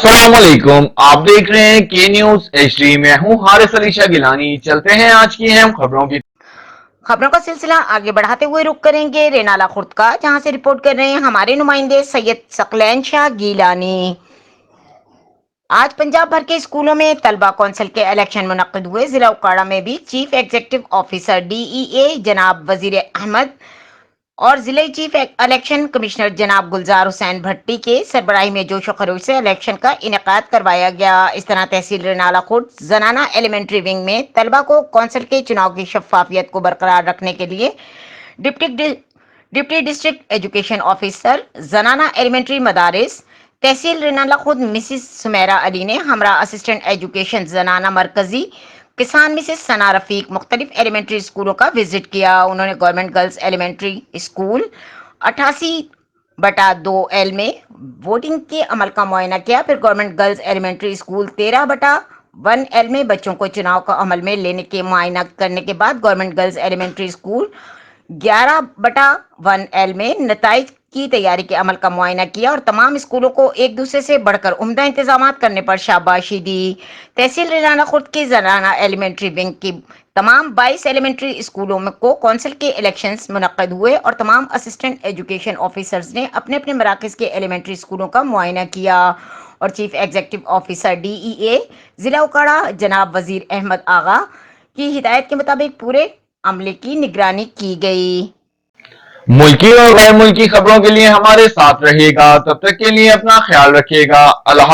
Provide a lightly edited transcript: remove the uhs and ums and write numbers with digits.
अस्सलाम वालेकुम। आप देख रहे हैं के न्यूज HD। में हूँ हारिस अली शाह गिलानी। चलते हैं आज की अहम खबरों की। खबरों का सिलसिला आगे बढ़ाते हुए रुक करेंगे रेनाला खुर्द का, जहां से रिपोर्ट कर रहे हैं हमारे नुमाइंदे सैयद सकलैन शाह गीलानी। आज पंजाब भर के स्कूलों में तलबा कौंसिल के इलेक्शन मुनक्किद हुए। जिला उकाड़ा में भी चीफ एग्जीक्यूटिव ऑफिसर DEA जनाब वजीर अहमद और जिले चीफ इलेक्शन कमिश्नर जनाब गुलजार हुसैन भट्टी के सरबराही में जोश और खरोश से इलेक्शन का इनेकाद करवाया गया। इस तरह तहसील रेनाला खुर्द जनाना एलिमेंट्री विंग में तलबा को कौंसिल के चुनाव की शफाफियत को बरकरार रखने के लिए deputy deputy district education officer जनाना एलिमेंट्री मदारिस तहसील रेनाला खुद मिसिस सुमेरा अली ने हमरा असिस्टेंट एजुकेशन जनाना मरकजी किसान मिसिस सना रफीक मुख्तलिफ एलिमेंट्री स्कूलों का विजिट किया। उन्होंने government girls elementary school 88/2L में वोटिंग के अमल का मुआयना किया। फिर government girls elementary school 13/1L में बच्चों को चुनाव का अमल में लेने के मुआयना करने के बाद government girls elementary school 11/1L में नताइज की तैयारी के अमल का मुआयना किया और तमाम स्कूलों को एक दूसरे से बढ़कर उम्दा इंतजाम करने पर शाबाशी दी। तहसील रेनाना खुर्द के जनाना एलिमेंट्री विंग की तमाम 22 एलिमेंट्री स्कूलों में को कौंसिल के इलेक्शंस मुनक्किद हुए और तमाम असिस्टेंट एजुकेशन ऑफिसर्स ने अपने अपने मराकज के एलिमेंट्री स्कूलों का मुआयना किया और चीफ एग्जीक्यूटिव ऑफिसर DEA जिला उकाड़ा जनाब वजीर अहमद आगा की हिदायत के मुताबिक पूरे अमले की निगरानी की गई। मुल्की और गैर मुल्की खबरों के लिए हमारे साथ रहिएगा। तब तक के लिए अपना ख्याल रखिएगा। अल्लाह।